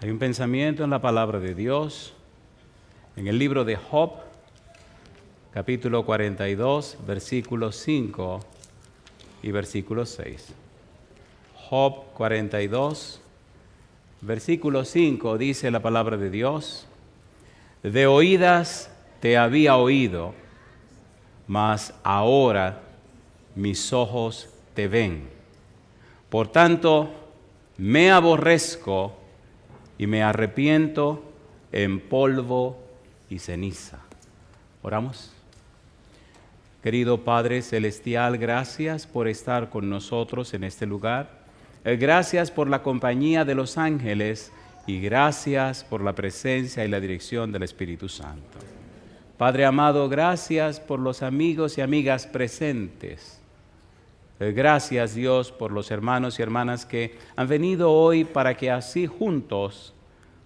Hay un pensamiento en la palabra de Dios, en el libro de Job, capítulo 42, versículos 5 y versículo 6. Job 42, versículo 5 dice la palabra de Dios: de oídas te había oído, mas ahora mis ojos te ven. Por tanto, me aborrezco y me arrepiento en polvo y ceniza. Oramos. Querido Padre Celestial, gracias por estar con nosotros en este lugar. Gracias por la compañía de los ángeles y gracias por la presencia y la dirección del Espíritu Santo. Padre amado, gracias por los amigos y amigas presentes. Gracias, Dios, por los hermanos y hermanas que han venido hoy para que así juntos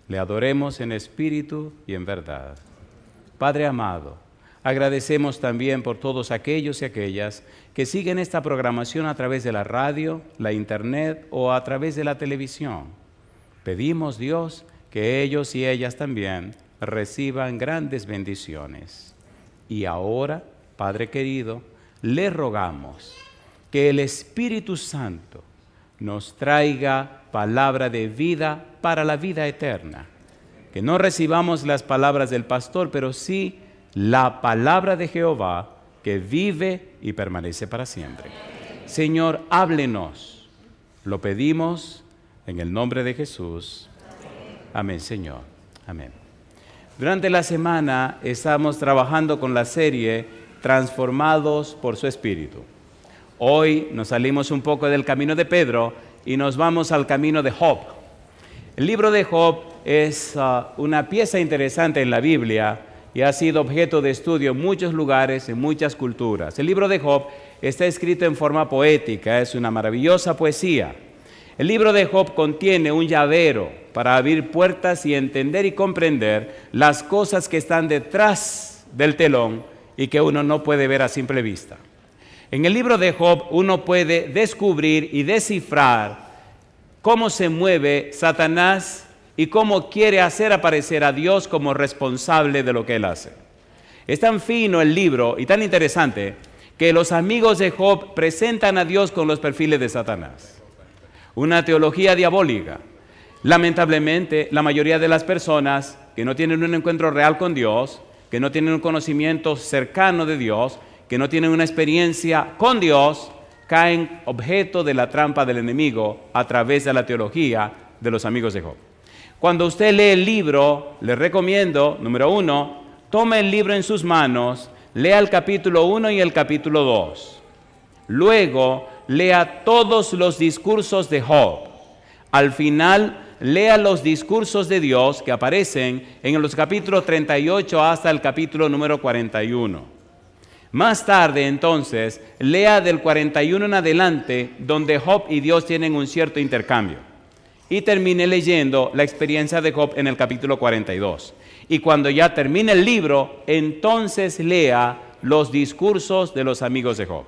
le adoremos en espíritu y en verdad. Padre amado, agradecemos también por todos aquellos y aquellas que siguen esta programación a través de la radio, la internet o a través de la televisión. Pedimos, Dios, que ellos y ellas también reciban grandes bendiciones. Y ahora, Padre querido, le rogamos que el Espíritu Santo nos traiga palabra de vida para la vida eterna. Que no recibamos las palabras del pastor, pero sí la palabra de Jehová que vive y permanece para siempre. Señor, háblenos. Lo pedimos en el nombre de Jesús. Amén, Señor. Amén. Durante la semana estamos trabajando con la serie Transformados por su Espíritu. Hoy nos salimos un poco del camino de Pedro y nos vamos al camino de Job. El libro de Job es una pieza interesante en la Biblia y ha sido objeto de estudio en muchos lugares, en muchas culturas. El libro de Job está escrito en forma poética, es una maravillosa poesía. El libro de Job contiene un llavero para abrir puertas y entender y comprender las cosas que están detrás del telón y que uno no puede ver a simple vista. En el libro de Job uno puede descubrir y descifrar cómo se mueve Satanás y cómo quiere hacer aparecer a Dios como responsable de lo que él hace. Es tan fino el libro y tan interesante que los amigos de Job presentan a Dios con los perfiles de Satanás. Una teología diabólica. Lamentablemente, la mayoría de las personas que no tienen un encuentro real con Dios, que no tienen un conocimiento cercano de Dios, que no tienen una experiencia con Dios, caen objeto de la trampa del enemigo a través de la teología de los amigos de Job. Cuando usted lee el libro, le recomiendo, número 1, tome el libro en sus manos, lea el capítulo 1 y el capítulo 2. Luego, lea todos los discursos de Job. Al final, lea los discursos de Dios que aparecen en los capítulos 38 hasta el capítulo número 41. Más tarde, entonces, lea del 41 en adelante, donde Job y Dios tienen un cierto intercambio. Y termine leyendo la experiencia de Job en el capítulo 42. Y cuando ya termine el libro, entonces lea los discursos de los amigos de Job.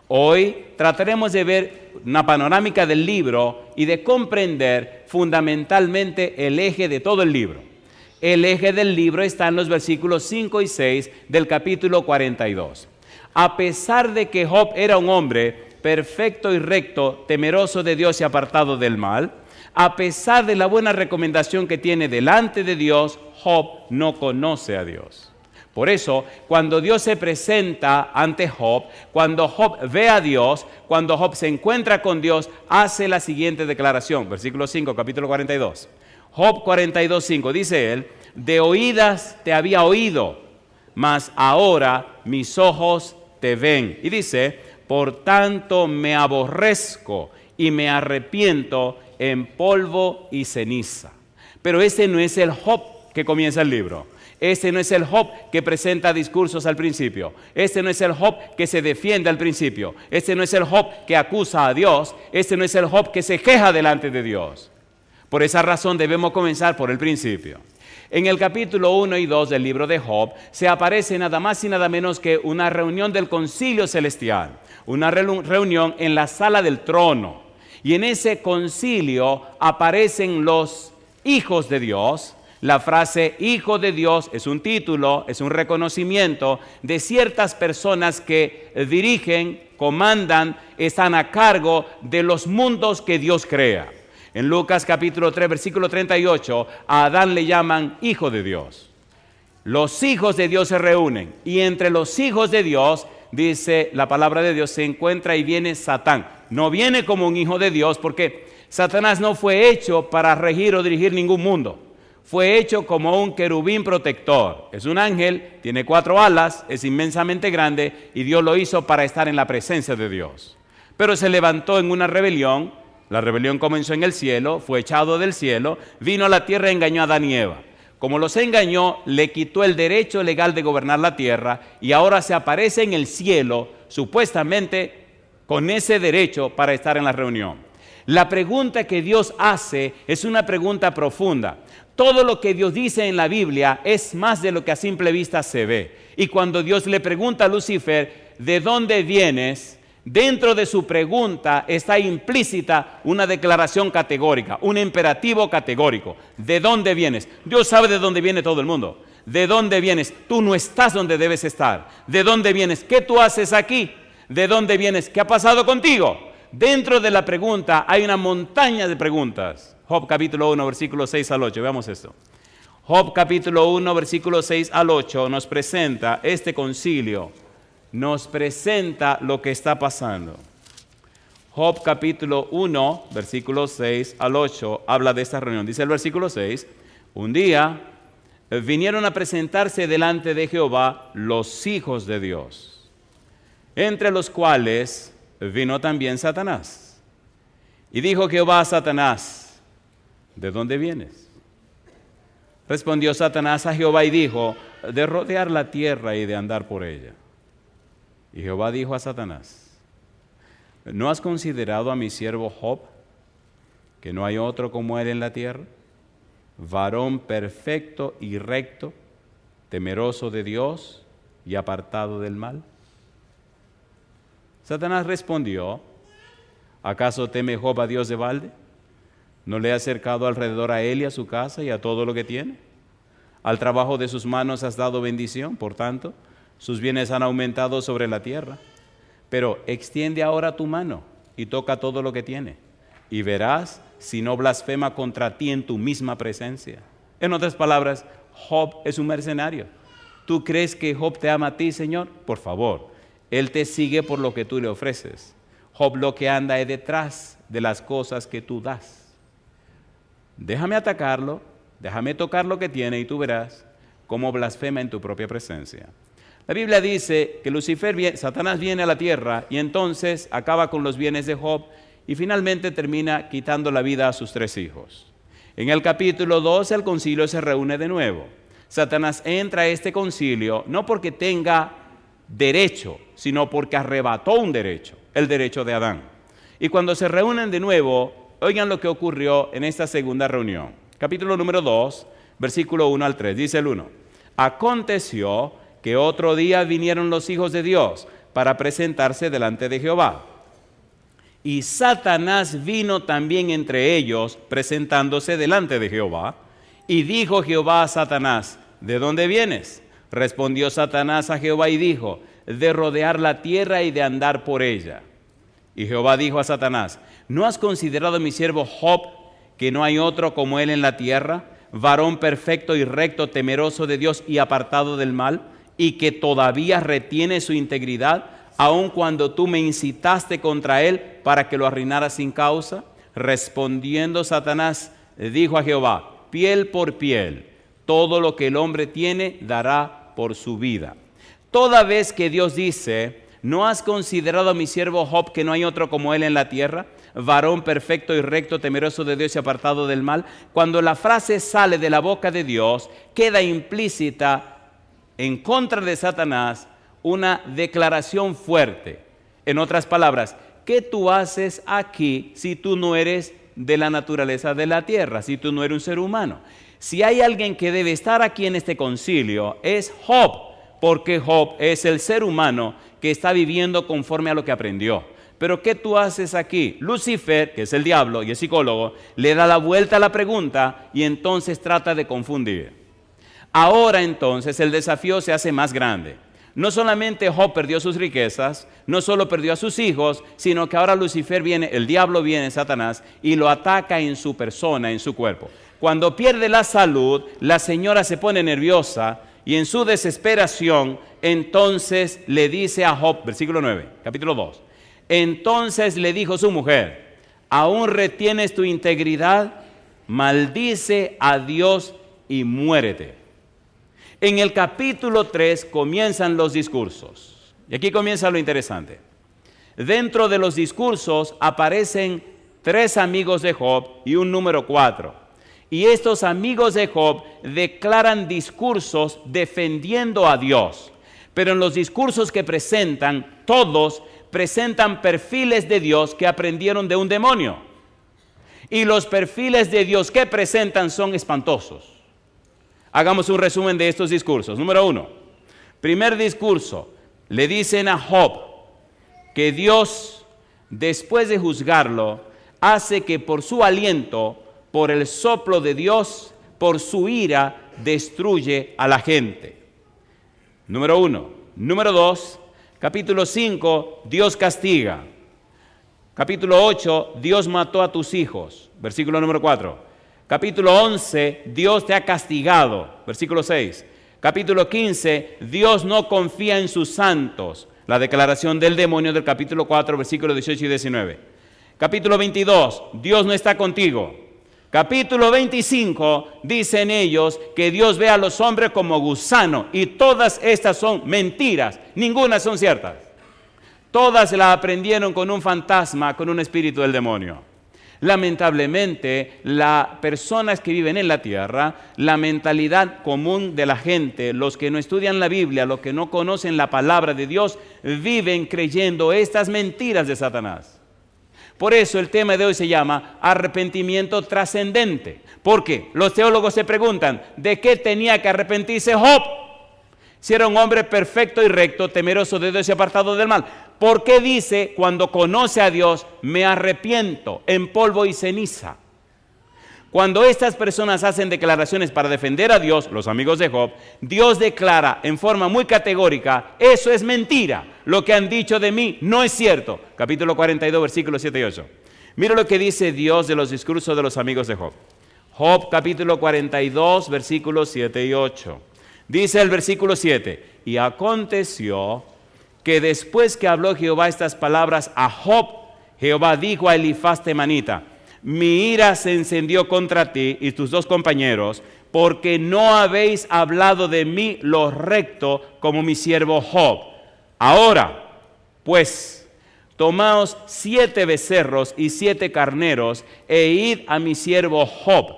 Hoy trataremos de ver una panorámica del libro y de comprender fundamentalmente el eje de todo el libro. El eje del libro está en los versículos 5 y 6 del capítulo 42. A pesar de que Job era un hombre perfecto y recto, temeroso de Dios y apartado del mal, a pesar de la buena recomendación que tiene delante de Dios, Job no conoce a Dios. Por eso, cuando Dios se presenta ante Job, cuando Job ve a Dios, cuando Job se encuentra con Dios, hace la siguiente declaración. Versículo 5, capítulo 42. Job 42:5, dice él: de oídas te había oído, mas ahora mis ojos te ven. Y dice: por tanto me aborrezco y me arrepiento en polvo y ceniza. Pero este no es el Job que comienza el libro. Este no es el Job que presenta discursos al principio. Este no es el Job que se defiende al principio. Este no es el Job que acusa a Dios. Este no es el Job que se queja delante de Dios. Por esa razón debemos comenzar por el principio. En el capítulo 1 y 2 del libro de Job se aparece nada más y nada menos que una reunión del concilio celestial, una reunión en la sala del trono. Y en ese concilio aparecen los hijos de Dios. La frase hijo de Dios es un título, es un reconocimiento de ciertas personas que dirigen, comandan, están a cargo de los mundos que Dios crea. En Lucas capítulo 3, versículo 38, a Adán le llaman hijo de Dios. Los hijos de Dios se reúnen y entre los hijos de Dios, dice la palabra de Dios, se encuentra y viene Satán. No viene como un hijo de Dios porque Satanás no fue hecho para regir o dirigir ningún mundo. Fue hecho como un querubín protector. Es un ángel, tiene 4 alas, es inmensamente grande y Dios lo hizo para estar en la presencia de Dios. Pero se levantó en una rebelión. La rebelión comenzó en el cielo, fue echado del cielo, vino a la tierra y engañó a Adán y Eva. Como los engañó, le quitó el derecho legal de gobernar la tierra y ahora se aparece en el cielo, supuestamente con ese derecho para estar en la reunión. La pregunta que Dios hace es una pregunta profunda. Todo lo que Dios dice en la Biblia es más de lo que a simple vista se ve. Y cuando Dios le pregunta a Lucifer, ¿de dónde vienes?, dentro de su pregunta está implícita una declaración categórica, un imperativo categórico. ¿De dónde vienes? Dios sabe de dónde viene todo el mundo. ¿De dónde vienes? Tú no estás donde debes estar. ¿De dónde vienes? ¿Qué tú haces aquí? ¿De dónde vienes? ¿Qué ha pasado contigo? Dentro de la pregunta hay una montaña de preguntas. Job capítulo 1, versículos 6 al 8. Veamos esto. Job capítulo 1, versículos 6 al 8 nos presenta este concilio. Nos presenta lo que está pasando. Job capítulo 1, versículos 6 al 8 habla de esta reunión. Dice el versículo 6, un día vinieron a presentarse delante de Jehová los hijos de Dios, entre los cuales vino también Satanás. Y dijo Jehová a Satanás, ¿de dónde vienes? Respondió Satanás a Jehová y dijo, de rodear la tierra y de andar por ella. Y Jehová dijo a Satanás, ¿no has considerado a mi siervo Job, que no hay otro como él en la tierra? Varón perfecto y recto, temeroso de Dios y apartado del mal. Satanás respondió, ¿acaso teme Job a Dios de balde? ¿No le ha acercado alrededor a él y a su casa y a todo lo que tiene? Al trabajo de sus manos has dado bendición, por tanto, sus bienes han aumentado sobre la tierra. Pero extiende ahora tu mano y toca todo lo que tiene, y verás si no blasfema contra ti en tu misma presencia. En otras palabras, Job es un mercenario. ¿Tú crees que Job te ama a ti, Señor? Por favor, él te sigue por lo que tú le ofreces. Job lo que anda es detrás de las cosas que tú das. Déjame atacarlo, déjame tocar lo que tiene y tú verás cómo blasfema en tu propia presencia. La Biblia dice que Satanás viene a la tierra y entonces acaba con los bienes de Job y finalmente termina quitando la vida a sus 3 hijos. En el capítulo 2 el concilio se reúne de nuevo. Satanás entra a este concilio no porque tenga derecho, sino porque arrebató un derecho, el derecho de Adán. Y cuando se reúnen de nuevo, oigan lo que ocurrió en esta segunda reunión. Capítulo número 2, versículo 1 al 3, dice el 1. Aconteció que otro día vinieron los hijos de Dios para presentarse delante de Jehová. Y Satanás vino también entre ellos, presentándose delante de Jehová. Y dijo Jehová a Satanás, ¿de dónde vienes? Respondió Satanás a Jehová y dijo, de rodear la tierra y de andar por ella. Y Jehová dijo a Satanás, ¿no has considerado a mi siervo Job, que no hay otro como él en la tierra, varón perfecto y recto, temeroso de Dios y apartado del mal, y que todavía retiene su integridad, aun cuando tú me incitaste contra él para que lo arruinara sin causa? Respondiendo Satanás, dijo a Jehová, piel por piel, todo lo que el hombre tiene dará por su vida. Toda vez que Dios dice, ¿no has considerado a mi siervo Job, que no hay otro como él en la tierra, varón perfecto y recto, temeroso de Dios y apartado del mal? Cuando la frase sale de la boca de Dios, queda implícita en contra de Satanás una declaración fuerte. En otras palabras, ¿qué tú haces aquí si tú no eres de la naturaleza de la tierra, si tú no eres un ser humano? Si hay alguien que debe estar aquí en este concilio, es Job, porque Job es el ser humano que está viviendo conforme a lo que aprendió. pero ¿qué tú haces aquí? Lucifer, que es el diablo y el psicólogo, le da la vuelta a la pregunta y entonces trata de confundir. Ahora entonces el desafío se hace más grande. No solamente Job perdió sus riquezas, no solo perdió a sus hijos, sino que ahora Lucifer viene, el diablo viene, Satanás, y lo ataca en su persona, en su cuerpo. Cuando pierde la salud, la señora se pone nerviosa y en su desesperación, entonces le dice a Job, versículo 9, capítulo 2, entonces le dijo su mujer, ¿aún retienes tu integridad? Maldice a Dios y muérete. En el capítulo 3 comienzan los discursos. Y aquí comienza lo interesante. Dentro de los discursos aparecen 3 amigos de Job y un número 4. Y estos amigos de Job declaran discursos defendiendo a Dios. Pero en los discursos que presentan, todos presentan perfiles de Dios que aprendieron de un demonio. Y los perfiles de Dios que presentan son espantosos. Hagamos un resumen de estos discursos. Número 1. Primer discurso. Le dicen a Job que Dios, después de juzgarlo, hace que por su aliento, por el soplo de Dios, por su ira, destruye a la gente. Número 1. Número 2. Capítulo 5. Dios castiga. Capítulo 8. Dios mató a tus hijos. Versículo número 4. Capítulo 11, Dios te ha castigado, versículo 6. Capítulo 15, Dios no confía en sus santos, la declaración del demonio del capítulo 4, versículos 18 y 19. Capítulo 22, Dios no está contigo. Capítulo 25, dicen ellos que Dios ve a los hombres como gusano, y todas estas son mentiras, ninguna son ciertas. Todas las aprendieron con un fantasma, con un espíritu del demonio. Lamentablemente, las personas que viven en la tierra, la mentalidad común de la gente, los que no estudian la Biblia, los que no conocen la palabra de Dios, viven creyendo estas mentiras de Satanás. Por eso el tema de hoy se llama arrepentimiento trascendente. Porque los teólogos se preguntan, ¿de qué tenía que arrepentirse Job? Si era un hombre perfecto y recto, temeroso de Dios y apartado del mal. ¿Por qué dice, cuando conoce a Dios, me arrepiento en polvo y ceniza? Cuando estas personas hacen declaraciones para defender a Dios, los amigos de Job, Dios declara en forma muy categórica, eso es mentira, lo que han dicho de mí no es cierto. Capítulo 42, versículos 7 y 8. Mira lo que dice Dios de los discursos de los amigos de Job. Job capítulo 42, versículos 7 y 8. Dice el versículo 7, y aconteció que después que habló Jehová estas palabras a Job, Jehová dijo a Elifaz temanita, mi ira se encendió contra ti y tus 2 compañeros, porque no habéis hablado de mí lo recto como mi siervo Job. Ahora, pues, tomaos 7 becerros y 7 carneros, e id a mi siervo Job,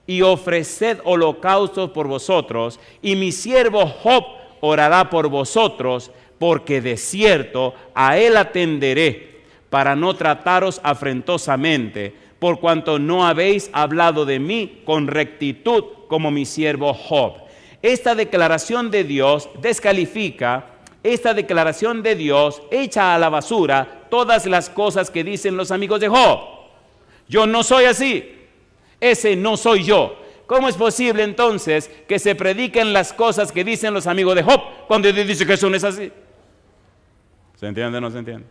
y ofreced holocaustos por vosotros, y mi siervo Job orará por vosotros, porque de cierto a él atenderé, para no trataros afrentosamente, por cuanto no habéis hablado de mí con rectitud como mi siervo Job. Esta declaración de Dios descalifica, esta declaración de Dios echa a la basura todas las cosas que dicen los amigos de Job. Yo no soy así. Ese no soy yo. ¿Cómo es posible entonces que se prediquen las cosas que dicen los amigos de Job cuando Dios dice que eso no es así? ¿Se entiende o no se entiende?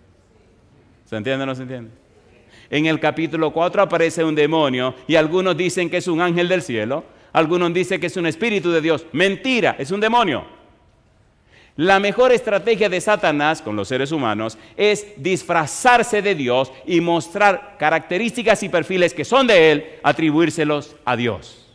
¿Se entiende o no se entiende? En el capítulo 4 aparece un demonio y algunos dicen que es un ángel del cielo, algunos dicen que es un espíritu de Dios. Mentira, es un demonio. La mejor estrategia de Satanás con los seres humanos es disfrazarse de Dios y mostrar características y perfiles que son de Él, atribuírselos a Dios.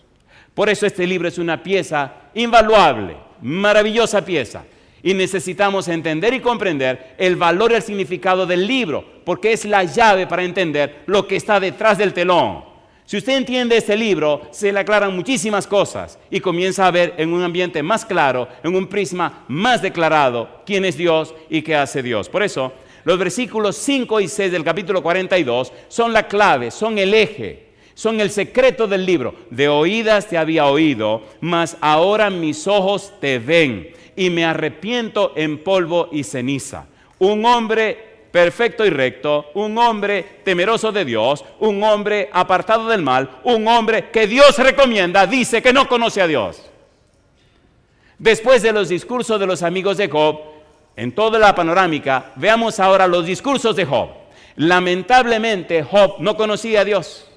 Por eso este libro es una pieza invaluable, maravillosa pieza. Y necesitamos entender y comprender el valor y el significado del libro, porque es la llave para entender lo que está detrás del telón. Si usted entiende este libro, se le aclaran muchísimas cosas y comienza a ver en un ambiente más claro, en un prisma más declarado, quién es Dios y qué hace Dios. Por eso, los versículos 5 y 6 del capítulo 42 son la clave, son el eje, son el secreto del libro. De oídas te había oído, mas ahora mis ojos te ven y me arrepiento en polvo y ceniza. Un hombre perfecto y recto, un hombre temeroso de Dios, un hombre apartado del mal, un hombre que Dios recomienda, dice que no conoce a Dios. Después de los discursos de los amigos de Job, en toda la panorámica, veamos ahora los discursos de Job. Lamentablemente, Job no conocía a Dios.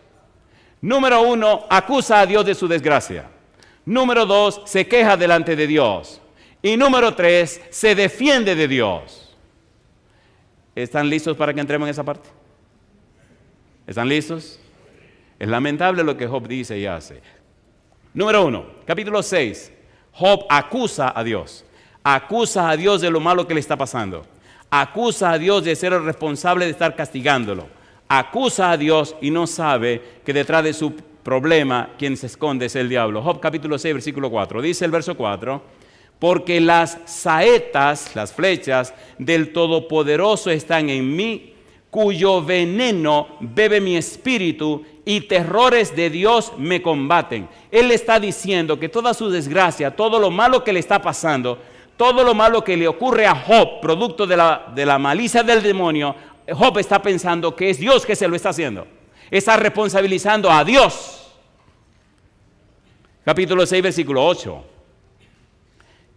Número 1, acusa a Dios de su desgracia. Número 2, se queja delante de Dios. Y número 3, se defiende de Dios. ¿Están listos para que entremos en esa parte? ¿Están listos? Es lamentable lo que Job dice y hace. Número 1, capítulo 6. Job acusa a Dios. Acusa a Dios de lo malo que le está pasando. Acusa a Dios de ser el responsable de estar castigándolo. Acusa a Dios y no sabe que detrás de su problema quien se esconde es el diablo. Job capítulo 6, versículo 4. Dice el verso 4, porque las saetas, las flechas del Todopoderoso están en mí, cuyo veneno bebe mi espíritu y terrores de Dios me combaten. Él está diciendo que toda su desgracia, todo lo malo que le está pasando, todo lo malo que le ocurre a Job, producto de la malicia del demonio, Job está pensando que es Dios que se lo está haciendo. Está responsabilizando a Dios. Capítulo 6, versículo 8.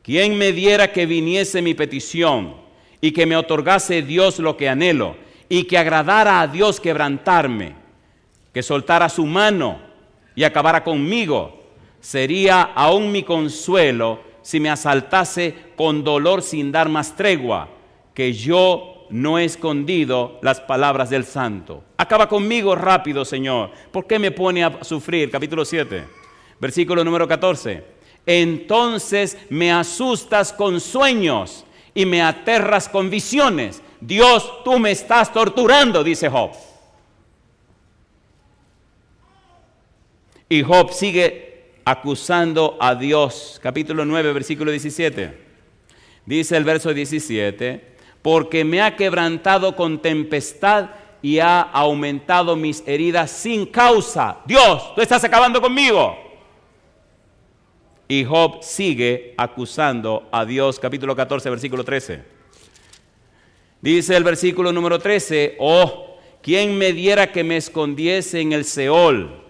¿Quién me diera que viniese mi petición y que me otorgase Dios lo que anhelo y que agradara a Dios quebrantarme, que soltara su mano y acabara conmigo? Sería aún mi consuelo si me asaltase con dolor sin dar más tregua, que yo no he escondido las palabras del santo. Acaba conmigo rápido, Señor. ¿Por qué me pone a sufrir? Capítulo 7, versículo número 14. Entonces me asustas con sueños y me aterras con visiones. Dios, tú me estás torturando, dice Job. Y Job sigue acusando a Dios. Capítulo 9, versículo 17. Dice el verso 17, porque me ha quebrantado con tempestad y ha aumentado mis heridas sin causa. Dios, tú estás acabando conmigo. Y Job sigue acusando a Dios. Capítulo 14, versículo 13. Dice el versículo número 13, oh, ¿quién me diera que me escondiese en el Seol,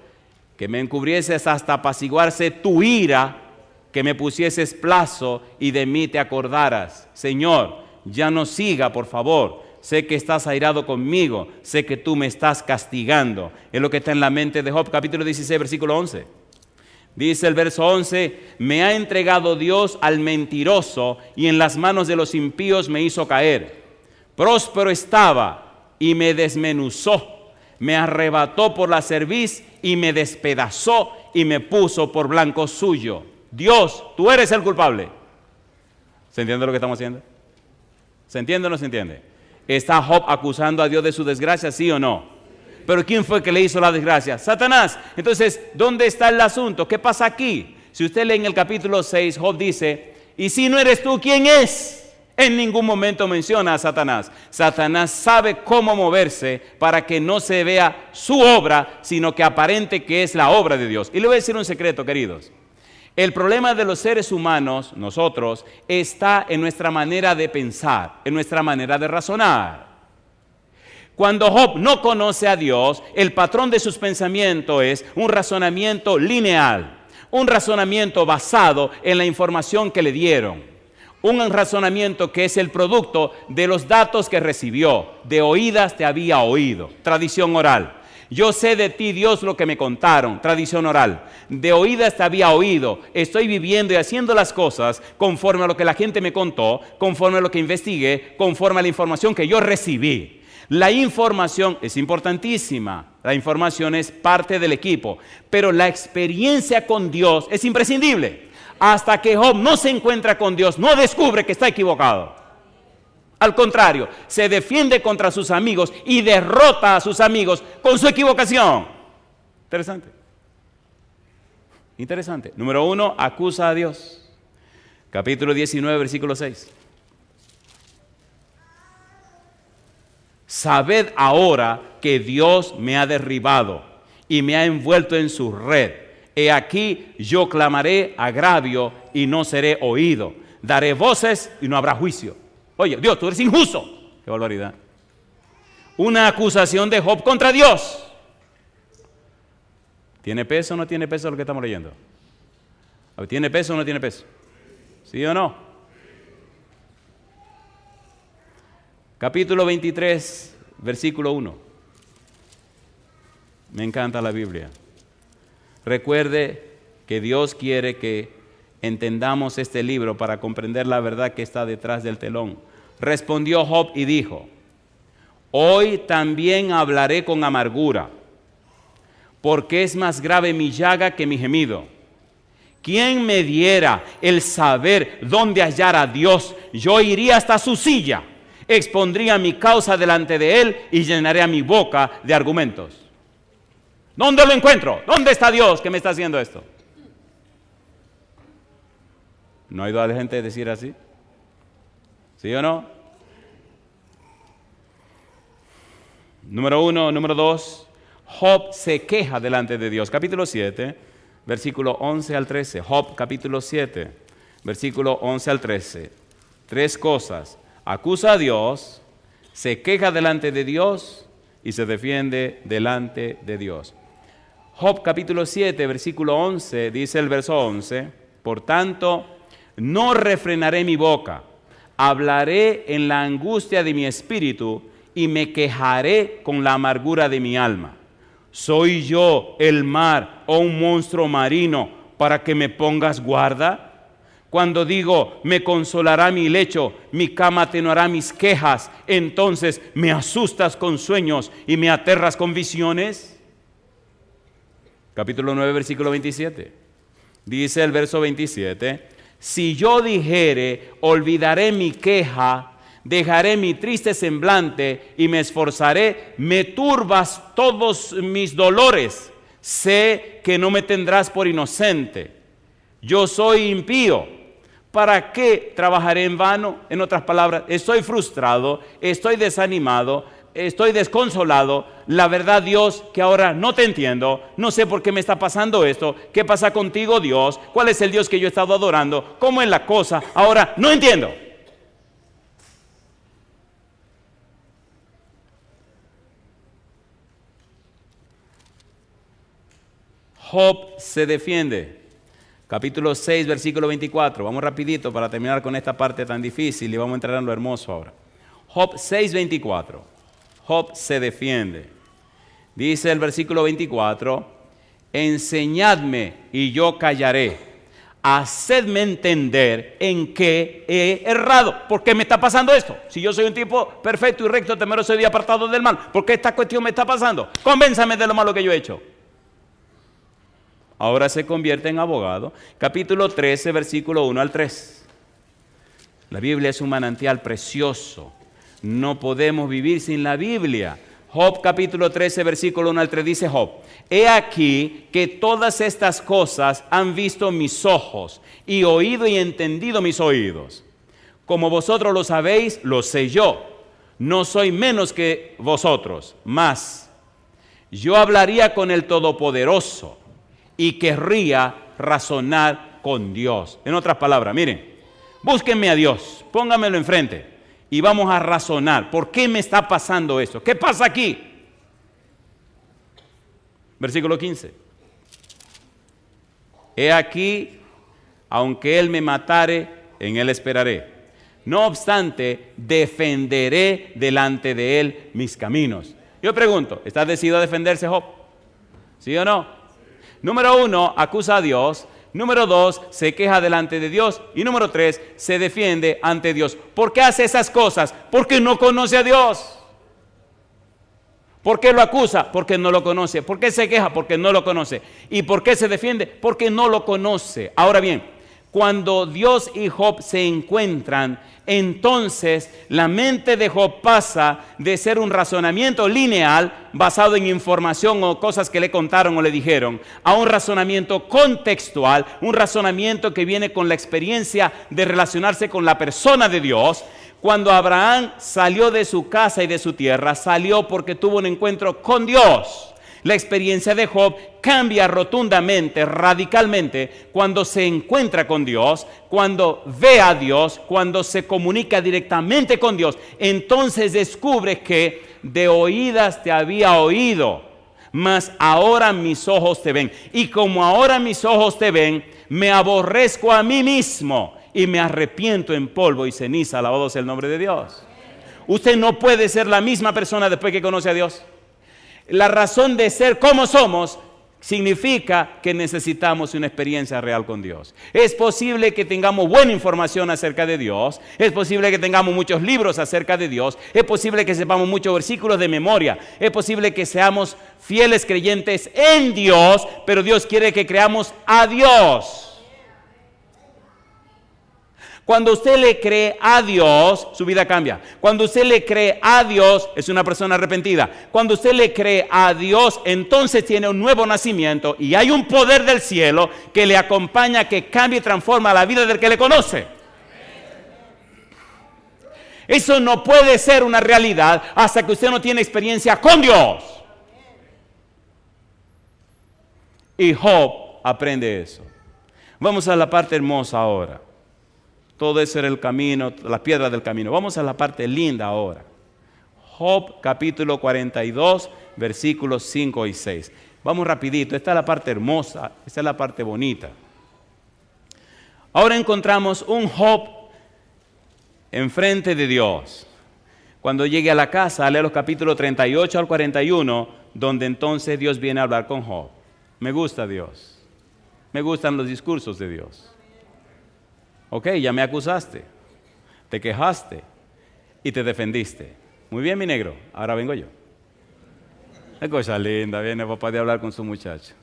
que me encubrieses hasta apaciguarse tu ira, que me pusieses plazo y de mí te acordaras? Señor, ya no siga, por favor. Sé que estás airado conmigo, sé que tú me estás castigando. Es lo que está en la mente de Job, capítulo 16, versículo 11. Dice el verso 11, me ha entregado Dios al mentiroso y en las manos de los impíos me hizo caer. Próspero estaba y me desmenuzó, me arrebató por la cerviz y me despedazó y me puso por blanco suyo. Dios, tú eres el culpable. ¿Se entiende lo que estamos haciendo? ¿Se entiende o no se entiende? ¿Está Job acusando a Dios de su desgracia, sí o no? ¿Pero quién fue que le hizo la desgracia? Satanás. Entonces, ¿dónde está el asunto? ¿Qué pasa aquí? Si usted lee en el capítulo 6, Job dice, y si no eres tú, ¿quién es? En ningún momento menciona a Satanás. Satanás sabe cómo moverse para que no se vea su obra, sino que aparente que es la obra de Dios. Y le voy a decir un secreto, queridos. El problema de los seres humanos, nosotros, está en nuestra manera de pensar, en nuestra manera de razonar. Cuando Job no conoce a Dios, el patrón de sus pensamientos es un razonamiento lineal, un razonamiento basado en la información que le dieron, un razonamiento que es el producto de los datos que recibió, de oídas te había oído, tradición oral. Yo sé de ti, Dios, lo que me contaron, tradición oral. De oídas te había oído, estoy viviendo y haciendo las cosas conforme a lo que la gente me contó, conforme a lo que investigué, conforme a la información que yo recibí. La información es importantísima, la información es parte del equipo, pero la experiencia con Dios es imprescindible. Hasta que Job no se encuentra con Dios, no descubre que está equivocado. Al contrario, se defiende contra sus amigos y derrota a sus amigos con su equivocación. Interesante. Interesante. Número 1, acusa a Dios. Capítulo 19, versículo 6. Sabed ahora que Dios me ha derribado y me ha envuelto en su red. He aquí yo clamaré agravio y no seré oído. Daré voces y no habrá juicio. Oye, Dios, tú eres injusto. Qué barbaridad. una acusación de Job contra Dios. ¿Tiene peso o no tiene peso lo que estamos leyendo? ¿Tiene peso o no tiene peso? ¿Sí o no? Capítulo 23, versículo 1. Me encanta la Biblia. Recuerde que Dios quiere que entendamos este libro para comprender la verdad que está detrás del telón. Respondió Job y dijo: hoy también hablaré con amargura, porque es más grave mi llaga que mi gemido. ¿Quién me diera el saber dónde hallar a Dios? Yo iría hasta su silla, expondría mi causa delante de él y llenaría mi boca de argumentos. ¿Dónde lo encuentro? ¿Dónde está Dios que me está haciendo esto? ¿No ha oído a la gente decir así? ¿Sí o no? Número 1, número 2, Job se queja delante de Dios. Capítulo 7, versículo 11 al 13. Job, capítulo 7, versículo 11 al 13. 3 cosas. Acusa a Dios, se queja delante de Dios y se defiende delante de Dios. Job, capítulo 7, versículo 11, dice el verso 11: por tanto, no refrenaré mi boca, hablaré en la angustia de mi espíritu y me quejaré con la amargura de mi alma. ¿Soy yo el mar o un monstruo marino para que me pongas guarda? Cuando digo, me consolará mi lecho, mi cama atenuará mis quejas, entonces me asustas con sueños y me aterras con visiones. Capítulo 9, versículo 27. Dice el verso 27: si yo dijere, olvidaré mi queja, dejaré mi triste semblante y me esforzaré, me turbas todos mis dolores. Sé que no me tendrás por inocente. Yo soy impío. ¿Para qué trabajaré en vano? En otras palabras, estoy frustrado, estoy desanimado, estoy desconsolado. La verdad, Dios, que ahora no te entiendo, no sé por qué me está pasando esto. ¿Qué pasa contigo, Dios? ¿Cuál es el Dios que yo he estado adorando? ¿Cómo es la cosa? Ahora no entiendo. Job se defiende. Capítulo 6, versículo 24. Vamos rapidito para terminar con esta parte tan difícil y vamos a entrar en lo hermoso ahora. Job 6, 24. Job se defiende. Dice el versículo 24: enseñadme y yo callaré. Hacedme entender en qué he errado. ¿Por qué me está pasando esto? Si yo soy un tipo perfecto y recto, temeroso y apartado del mal, ¿por qué esta cuestión me está pasando? Convénzame de lo malo que yo he hecho. Ahora se convierte en abogado. Capítulo 13, versículo 1 al 3. La Biblia es un manantial precioso. No podemos vivir sin la Biblia. Job capítulo 13, versículo 1 al 3 dice Job: he aquí que todas estas cosas han visto mis ojos y oído y entendido mis oídos. Como vosotros lo sabéis, lo sé yo. No soy menos que vosotros, mas yo hablaría con el Todopoderoso y querría razonar con Dios. En otras palabras, miren, búsquenme a Dios, póngamelo enfrente y vamos a razonar. ¿Por qué me está pasando esto? ¿Qué pasa aquí? Versículo 15. He aquí, aunque él me matare, en él esperaré. No obstante, defenderé delante de él mis caminos. Yo pregunto, ¿está decidido a defenderse Job? ¿Sí o no? Número 1, acusa a Dios. Número 2, se queja delante de Dios. Y número 3, se defiende ante Dios. ¿Por qué hace esas cosas? Porque no conoce a Dios. ¿Por qué lo acusa? Porque no lo conoce. ¿Por qué se queja? Porque no lo conoce. ¿Y por qué se defiende? Porque no lo conoce. Ahora bien, cuando Dios y Job se encuentran, entonces la mente de Job pasa de ser un razonamiento lineal basado en información o cosas que le contaron o le dijeron, a un razonamiento contextual, un razonamiento que viene con la experiencia de relacionarse con la persona de Dios. Cuando Abraham salió de su casa y de su tierra, salió porque tuvo un encuentro con Dios. La experiencia de Job cambia rotundamente, radicalmente, cuando se encuentra con Dios, cuando ve a Dios, cuando se comunica directamente con Dios. Entonces descubre que de oídas te había oído, mas ahora mis ojos te ven. Y como ahora mis ojos te ven, me aborrezco a mí mismo y me arrepiento en polvo y ceniza. Alabado sea el nombre de Dios. Usted no puede ser la misma persona después que conoce a Dios. La razón de ser como somos significa que necesitamos una experiencia real con Dios. Es posible que tengamos buena información acerca de Dios, es posible que tengamos muchos libros acerca de Dios, es posible que sepamos muchos versículos de memoria, es posible que seamos fieles creyentes en Dios, pero Dios quiere que creamos a Dios. Cuando usted le cree a Dios, su vida cambia. Cuando usted le cree a Dios, es una persona arrepentida. Cuando usted le cree a Dios, entonces tiene un nuevo nacimiento y hay un poder del cielo que le acompaña, que cambia y transforma la vida del que le conoce. Eso no puede ser una realidad hasta que usted no tiene experiencia con Dios. Y Job aprende eso. Vamos a la parte hermosa ahora. Todo eso era el camino, las piedras del camino. Vamos a la parte linda ahora. Job capítulo 42, versículos 5 y 6. Vamos rapidito, esta es la parte hermosa, esta es la parte bonita. Ahora encontramos un Job enfrente de Dios. Cuando llegue a la casa, lea los capítulos 38 al 41, donde entonces Dios viene a hablar con Job. Me gusta Dios. Me gustan los discursos de Dios. Ok, ya me acusaste, te quejaste y te defendiste. Muy bien, mi negro, ahora vengo yo. Qué cosa linda, viene papá de hablar con su muchacho.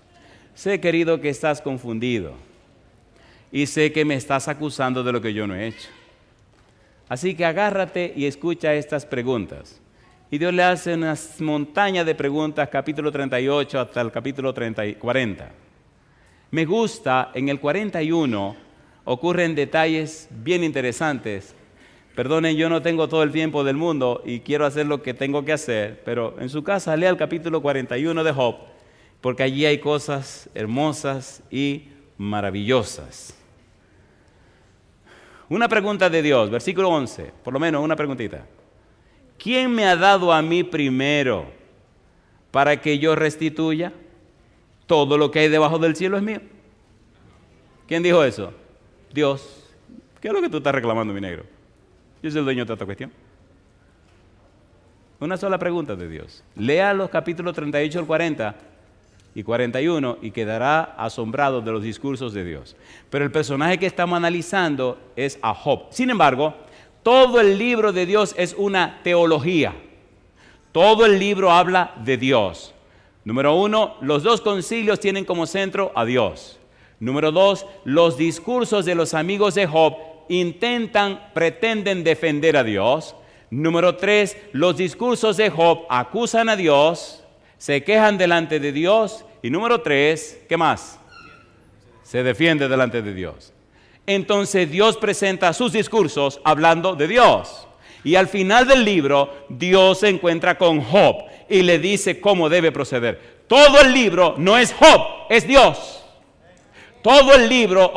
Sé, querido, que estás confundido y sé que me estás acusando de lo que yo no he hecho. Así que agárrate y escucha estas preguntas. Y Dios le hace una montaña de preguntas, capítulo 38 hasta el capítulo 40. Me gusta, en el 41... ocurren detalles bien interesantes. Perdonen, yo no tengo todo el tiempo del mundo y quiero hacer lo que tengo que hacer, pero en su casa lea el capítulo 41 de Job, porque allí hay cosas hermosas y maravillosas. Una pregunta de Dios, versículo 11, por lo menos una preguntita. ¿Quién me ha dado a mí primero para que yo restituya? Todo lo que hay debajo del cielo es mío. ¿Quién dijo eso? Dios. ¿Qué es lo que tú estás reclamando, mi negro? Yo soy el dueño de esta cuestión. Una sola pregunta de Dios. Lea los capítulos 38 al 40 y 41 y quedará asombrado de los discursos de Dios. Pero el personaje que estamos analizando es a Job. Sin embargo, todo el libro de Dios es una teología. Todo el libro habla de Dios. Número 1, los dos concilios tienen como centro a Dios. Número 2, los discursos de los amigos de Job pretenden defender a Dios. Número 3, los discursos de Job acusan a Dios, se quejan delante de Dios. Y número 3, ¿qué más? Se defiende delante de Dios. Entonces Dios presenta sus discursos hablando de Dios. Y al final del libro, Dios se encuentra con Job y le dice cómo debe proceder. Todo el libro no es Job, es Dios. Todo el libro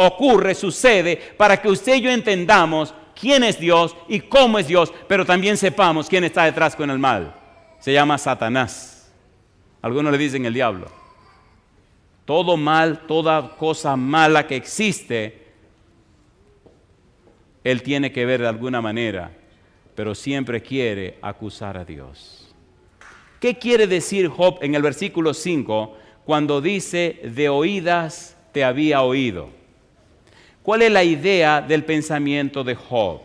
sucede para que usted y yo entendamos quién es Dios y cómo es Dios, pero también sepamos quién está detrás con el mal. Se llama Satanás. Algunos le dicen el diablo. Todo mal, toda cosa mala que existe, él tiene que ver de alguna manera, pero siempre quiere acusar a Dios. ¿Qué quiere decir Job en el versículo 5 cuando dice de oídas te había oído? ¿Cuál es la idea del pensamiento de Job?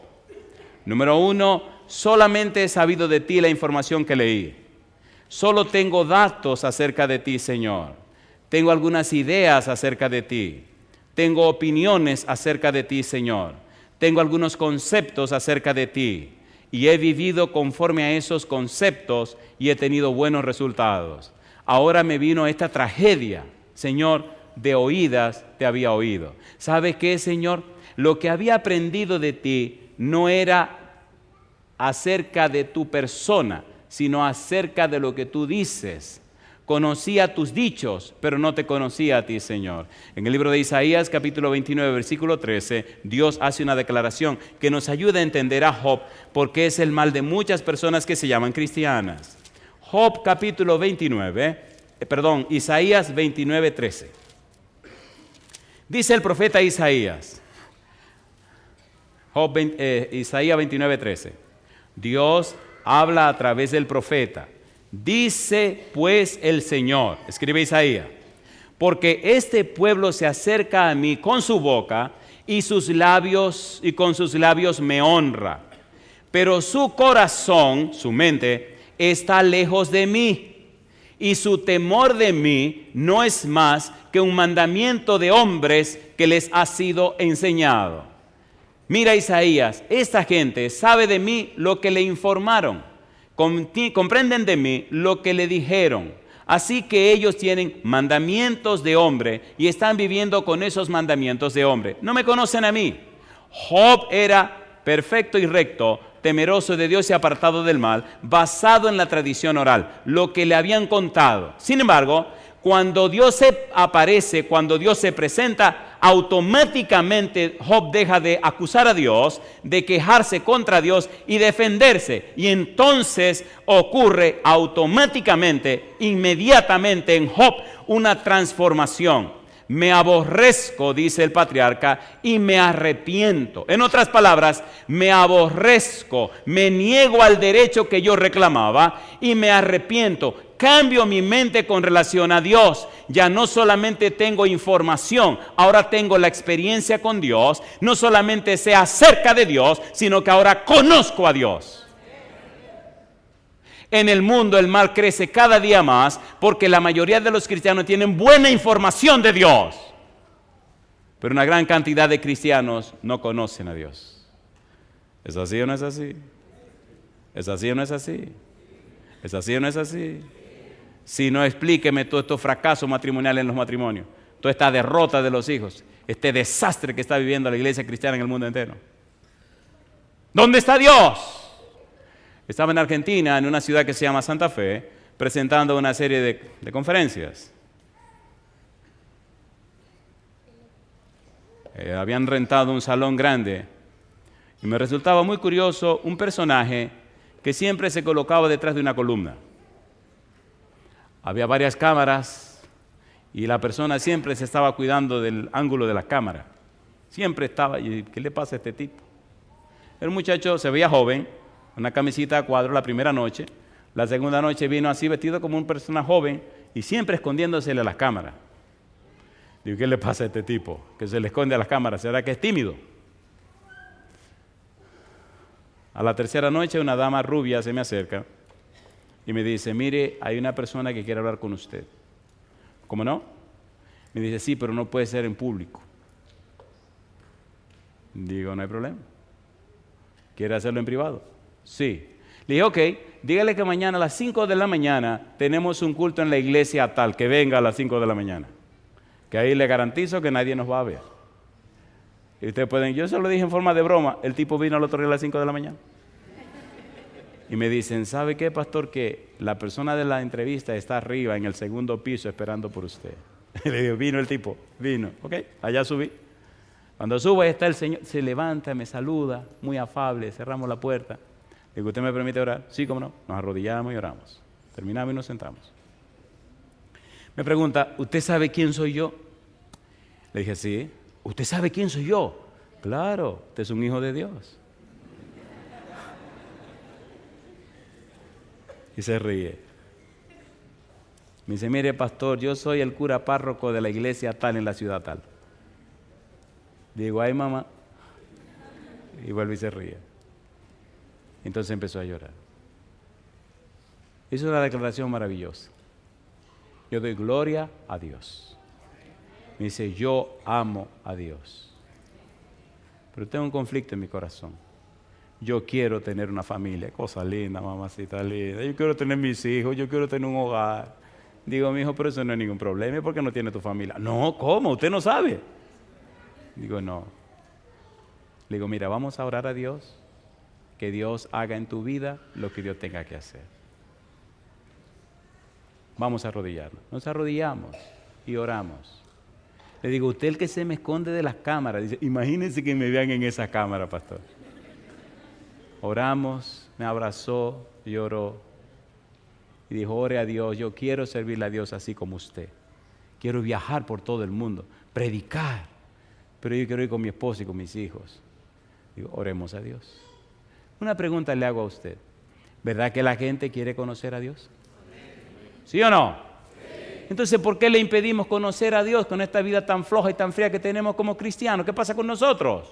Número 1, solamente he sabido de ti la información que leí. Solo tengo datos acerca de ti, Señor. Tengo algunas ideas acerca de ti. Tengo opiniones acerca de ti, Señor. Tengo algunos conceptos acerca de ti. Y he vivido conforme a esos conceptos y he tenido buenos resultados. Ahora me vino esta tragedia, Señor. De oídas te había oído. ¿Sabes qué, Señor? Lo que había aprendido de ti no era acerca de tu persona, sino acerca de lo que tú dices. Conocía tus dichos, pero no te conocía a ti, Señor. En el libro de Isaías, capítulo 29, versículo 13, Dios hace una declaración que nos ayuda a entender a Job, porque es el mal de muchas personas que se llaman cristianas. Job capítulo 29, Isaías 29:13. Dice el profeta Isaías, Isaías 29:13. Dios habla a través del profeta. Dice pues el Señor, escribe Isaías, porque este pueblo se acerca a mí con su boca y con sus labios me honra, pero su corazón, su mente, está lejos de mí, y su temor de mí no es más que un mandamiento de hombres que les ha sido enseñado. Mira Isaías, esta gente sabe de mí lo que le informaron, comprenden de mí lo que le dijeron. Así que ellos tienen mandamientos de hombre y están viviendo con esos mandamientos de hombre. No me conocen a mí. Job era perfecto y recto, temeroso de Dios y apartado del mal, basado en la tradición oral, lo que le habían contado. Sin embargo, cuando Dios se aparece, cuando Dios se presenta, automáticamente Job deja de acusar a Dios, de quejarse contra Dios y defenderse. Y entonces ocurre automáticamente, inmediatamente en Job, una transformación. Me aborrezco, dice el patriarca, y me arrepiento. En otras palabras, me aborrezco, me niego al derecho que yo reclamaba y me arrepiento. Cambio mi mente con relación a Dios. Ya no solamente tengo información, ahora tengo la experiencia con Dios. No solamente sé acerca de Dios, sino que ahora conozco a Dios. En el mundo el mal crece cada día más porque la mayoría de los cristianos tienen buena información de Dios. Pero una gran cantidad de cristianos no conocen a Dios. ¿Es así o no es así? ¿Es así o no es así? ¿Es así o no es así? Si no, explíqueme todo estos fracasos matrimoniales en los matrimonios, toda esta derrota de los hijos, este desastre que está viviendo la iglesia cristiana en el mundo entero. ¿Dónde está Dios? Estaba en Argentina, en una ciudad que se llama Santa Fe, presentando una serie de conferencias. Habían rentado un salón grande y me resultaba muy curioso un personaje que siempre se colocaba detrás de una columna. Había varias cámaras y la persona siempre se estaba cuidando del ángulo de la cámara. Siempre estaba, y ¿qué le pasa a este tipo? El muchacho se veía joven, una camisita a cuadro la primera noche, la segunda noche vino así vestido como una persona joven y siempre escondiéndosele a las cámaras. Digo, ¿qué le pasa a este tipo? Que se le esconde a las cámaras, ¿será que es tímido? A la tercera noche una dama rubia se me acerca y me dice, mire, hay una persona que quiere hablar con usted. ¿Cómo no? Me dice, sí, pero no puede ser en público. Digo, no hay problema. ¿Quiere hacerlo en privado? Sí. Le dije, ok, dígale que mañana a las 5 de la mañana tenemos un culto en la iglesia tal, que venga a las 5 de la mañana. Que ahí le garantizo que nadie nos va a ver. Y ustedes pueden, yo se lo dije en forma de broma, el tipo vino al otro día a las 5 de la mañana. Y me dicen, ¿sabe qué, pastor? Que la persona de la entrevista está arriba en el segundo piso esperando por usted. Le digo, vino el tipo, vino. Ok, allá subí. Cuando subo, ahí está el Señor, se levanta, me saluda, muy afable, cerramos la puerta. Le digo, ¿usted me permite orar? Sí, cómo no. Nos arrodillamos y oramos. Terminamos y nos sentamos. Me pregunta, ¿usted sabe quién soy yo? Le dije, sí. ¿Usted sabe quién soy yo? Claro, usted es un hijo de Dios. Y se ríe. Me dice, mire, pastor, yo soy el cura párroco de la iglesia tal en la ciudad tal. Digo, ay, mamá. Y vuelve y se ríe. Entonces empezó a llorar. Hizo una declaración maravillosa. Yo doy gloria a Dios. Me dice, yo amo a Dios. Pero tengo un conflicto en mi corazón. Yo quiero tener una familia, cosa linda, mamacita linda. Yo quiero tener mis hijos, yo quiero tener un hogar. Digo, mi hijo, pero eso no es ningún problema. ¿Y por qué no tiene tu familia? No, ¿cómo? ¿Usted no sabe? Digo, no. Le digo, mira, vamos a orar a Dios, que Dios haga en tu vida lo que Dios tenga que hacer. Vamos a arrodillarnos. Nos arrodillamos y oramos. Le digo, usted el que se me esconde de las cámaras. Dice, imagínense que me vean en esa cámara, pastor. Oramos, me abrazó, lloró. y dijo, ore a Dios, yo quiero servirle a Dios así como usted. Quiero viajar por todo el mundo, predicar, pero yo quiero ir con mi esposa y con mis hijos. Digo, oremos a Dios. Una pregunta le hago a usted. ¿Verdad que la gente quiere conocer a Dios? ¿Sí o no? Entonces, ¿por qué le impedimos conocer a Dios con esta vida tan floja y tan fría que tenemos como cristianos? ¿Qué pasa con nosotros?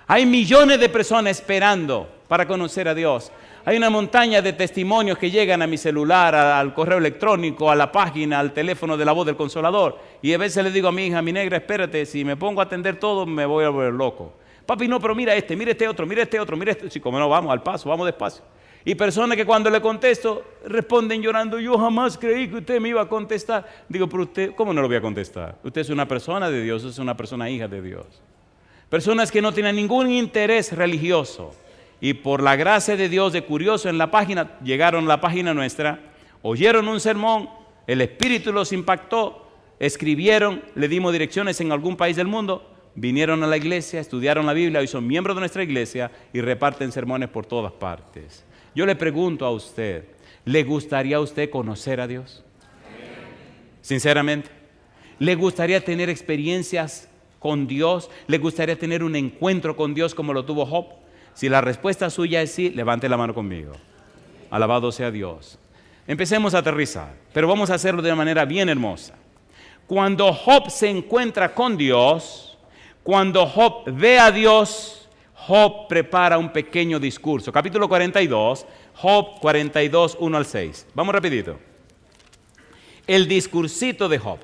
Hay millones de personas esperando para conocer a Dios. Hay una montaña de testimonios que llegan a mi celular, al correo electrónico, a la página, al teléfono de la voz del Consolador. Y a veces le digo a mi hija, mi negra, espérate, si me pongo a atender todo me voy a volver loco. Papi, no, pero mira este otro, mira este otro, mira este. Sí, como no, vamos al paso, vamos despacio. Y personas que cuando le contesto responden llorando, yo jamás creí que usted me iba a contestar. Digo, pero usted, ¿cómo no lo voy a contestar? Usted es una persona de Dios, es una persona hija de Dios. Personas que no tienen ningún interés religioso. Y por la gracia de Dios, de curioso en la página, llegaron a la página nuestra, oyeron un sermón, el Espíritu los impactó, escribieron, le dimos direcciones en algún país del mundo, vinieron a la iglesia, estudiaron la Biblia, hoy son miembros de nuestra iglesia y reparten sermones por todas partes. Yo le pregunto a usted, ¿le gustaría a usted conocer a Dios? Sinceramente, ¿le gustaría tener experiencias con Dios? ¿Le gustaría tener un encuentro con Dios como lo tuvo Job? Si la respuesta suya es sí, levante la mano conmigo. Alabado sea Dios. Empecemos a aterrizar, pero vamos a hacerlo de una manera bien hermosa. Cuando Job se encuentra con Dios, cuando Job ve a Dios, Job prepara un pequeño discurso. Capítulo 42, Job 42, 1 al 6. Vamos rapidito. El discursito de Job.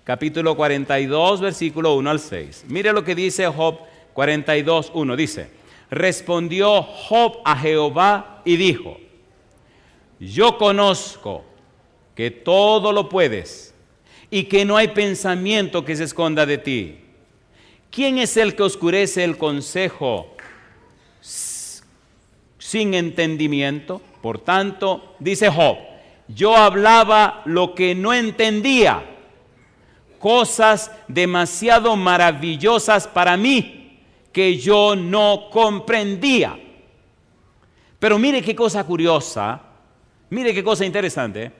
Capítulo 42, versículo 1 al 6. Mire lo que dice Job 42, 1. Dice, respondió Job a Jehová y dijo, yo conozco que todo lo puedes y que no hay pensamiento que se esconda de ti. ¿Quién es el que oscurece el consejo sin entendimiento? Por tanto, dice Job, yo hablaba lo que no entendía, cosas demasiado maravillosas para mí que yo no comprendía. Pero mire qué cosa curiosa, mire qué cosa interesante,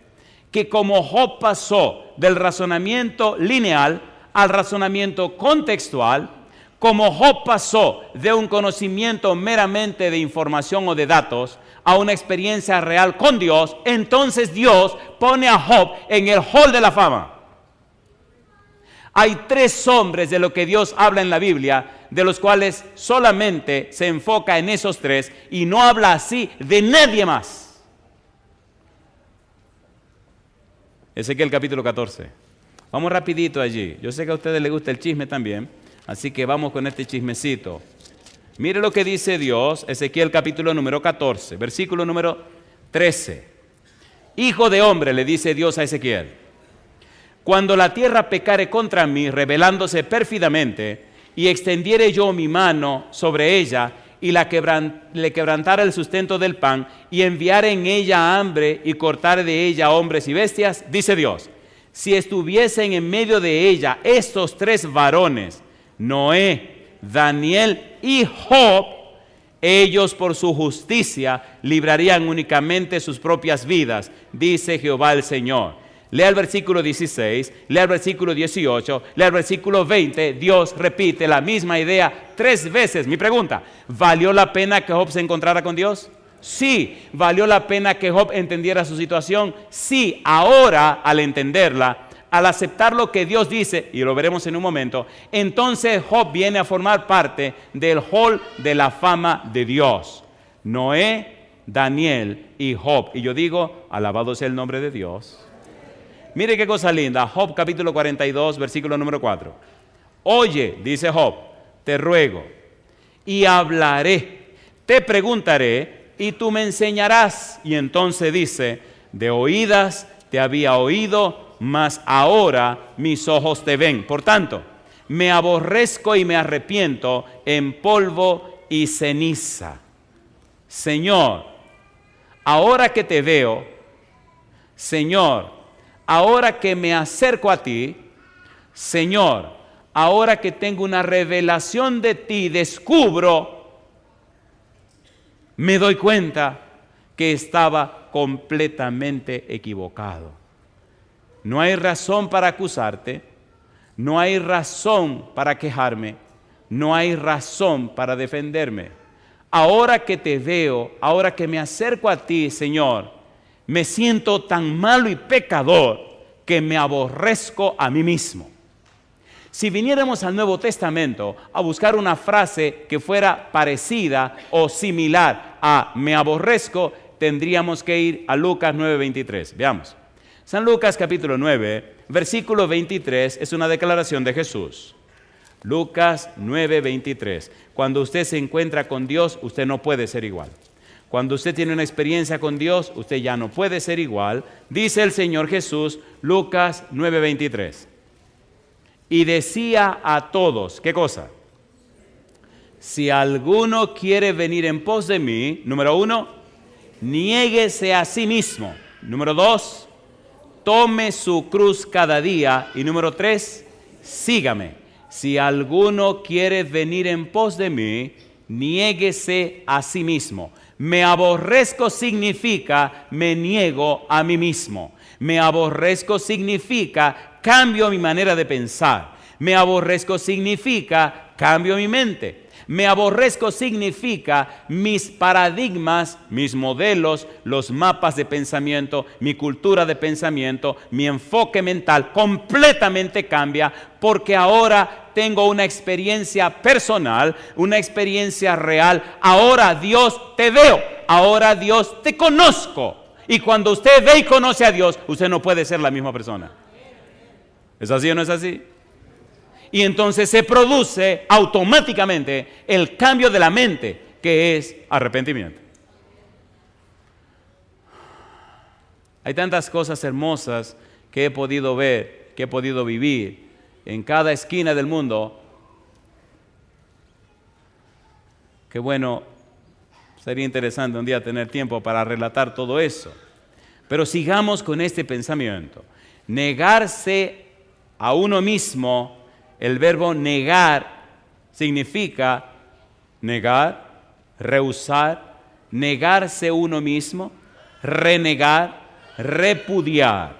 que como Job pasó del razonamiento lineal al razonamiento contextual, como Job pasó de un conocimiento meramente de información o de datos a una experiencia real con Dios, entonces Dios pone a Job en el hall de la fama. Hay 3 hombres de lo que Dios habla en la Biblia, de los cuales solamente se enfoca en esos 3 y no habla así de nadie más. Ezequiel capítulo 14. Vamos rapidito allí. Yo sé que a ustedes les gusta el chisme también, así que vamos con este chismecito. Mire lo que dice Dios, Ezequiel capítulo número 14, versículo número 13. Hijo de hombre, le dice Dios a Ezequiel, cuando la tierra pecare contra mí, rebelándose pérfidamente, y extendiere yo mi mano sobre ella, y le quebrantara el sustento del pan, y enviare en ella hambre, y cortare de ella hombres y bestias, dice Dios, si estuviesen en medio de ella estos 3 varones, Noé, Daniel y Job, ellos por su justicia librarían únicamente sus propias vidas, dice Jehová el Señor. Lea el versículo 16, lea el versículo 18, lea el versículo 20, Dios repite la misma idea 3 veces. Mi pregunta, ¿valió la pena que Job se encontrara con Dios? Sí. ¿Valió la pena que Job entendiera su situación? Sí. Ahora, al entenderla, al aceptar lo que Dios dice, y lo veremos en un momento, entonces Job viene a formar parte del hall de la fama de Dios. Noé, Daniel y Job. Y yo digo, alabado sea el nombre de Dios. Mire qué cosa linda, Job capítulo 42, versículo número 4. Oye, dice Job, te ruego, y hablaré, te preguntaré, y tú me enseñarás. Y entonces dice, de oídas te había oído, mas ahora mis ojos te ven. Por tanto, me aborrezco y me arrepiento en polvo y ceniza. Señor, ahora que te veo, Señor, ahora que me acerco a ti, Señor, ahora que tengo una revelación de ti, descubro, me doy cuenta que estaba completamente equivocado. No hay razón para acusarte, no hay razón para quejarme, no hay razón para defenderme. Ahora que te veo, ahora que me acerco a ti, Señor, me siento tan malo y pecador que me aborrezco a mí mismo. Si viniéramos al Nuevo Testamento a buscar una frase que fuera parecida o similar a me aborrezco, tendríamos que ir a Lucas 9:23. Veamos. San Lucas capítulo 9, versículo 23 es una declaración de Jesús. Lucas 9:23. Cuando usted se encuentra con Dios, usted no puede ser igual. Cuando usted tiene una experiencia con Dios, usted ya no puede ser igual. Dice el Señor Jesús, Lucas 9:23. Y decía a todos, ¿qué cosa? Si alguno quiere venir en pos de mí, número 1, niéguese a sí mismo. Número 2, tome su cruz cada día. Y número 3, sígame. Si alguno quiere venir en pos de mí, niéguese a sí mismo. Me aborrezco significa me niego a mí mismo. Me aborrezco significa cambio mi manera de pensar. Me aborrezco significa cambio mi mente. Me aborrezco significa mis paradigmas, mis modelos, los mapas de pensamiento, mi cultura de pensamiento, mi enfoque mental completamente cambia porque ahora tengo una experiencia personal, una experiencia real. Ahora Dios te veo, ahora Dios te conozco. Y cuando usted ve y conoce a Dios, usted no puede ser la misma persona. ¿Es así o no es así? Y entonces se produce automáticamente el cambio de la mente, que es arrepentimiento. Hay tantas cosas hermosas que he podido ver, que he podido vivir en cada esquina del mundo, que bueno, sería interesante un día tener tiempo para relatar todo eso. Pero sigamos con este pensamiento. Negarse a uno mismo. El verbo negar significa negar, rehusar, negarse uno mismo, renegar, repudiar.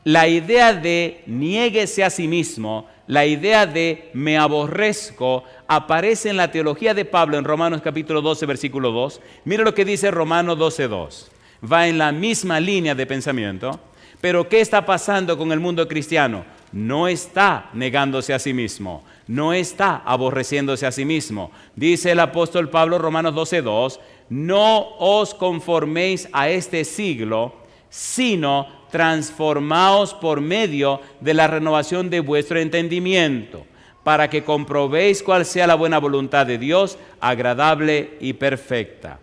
La idea de niéguese a sí mismo, la idea de me aborrezco, aparece en la teología de Pablo en Romanos capítulo 12, versículo 2. Mira lo que dice Romanos 12:2. Va en la misma línea de pensamiento. Pero ¿qué está pasando con el mundo cristiano? No está negándose a sí mismo, no está aborreciéndose a sí mismo. Dice el apóstol Pablo, Romanos 12:2, no os conforméis a este siglo, sino transformaos por medio de la renovación de vuestro entendimiento, para que comprobéis cuál sea la buena voluntad de Dios, agradable y perfecta.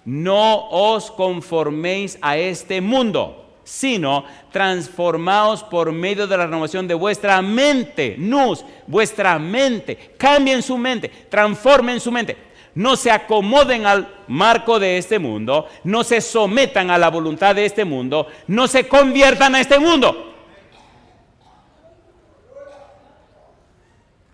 No os conforméis a este mundo, sino transformaos por medio de la renovación de vuestra mente, vuestra mente, cambien su mente, transformen su mente. No se acomoden al marco de este mundo, no se sometan a la voluntad de este mundo, no se conviertan a este mundo.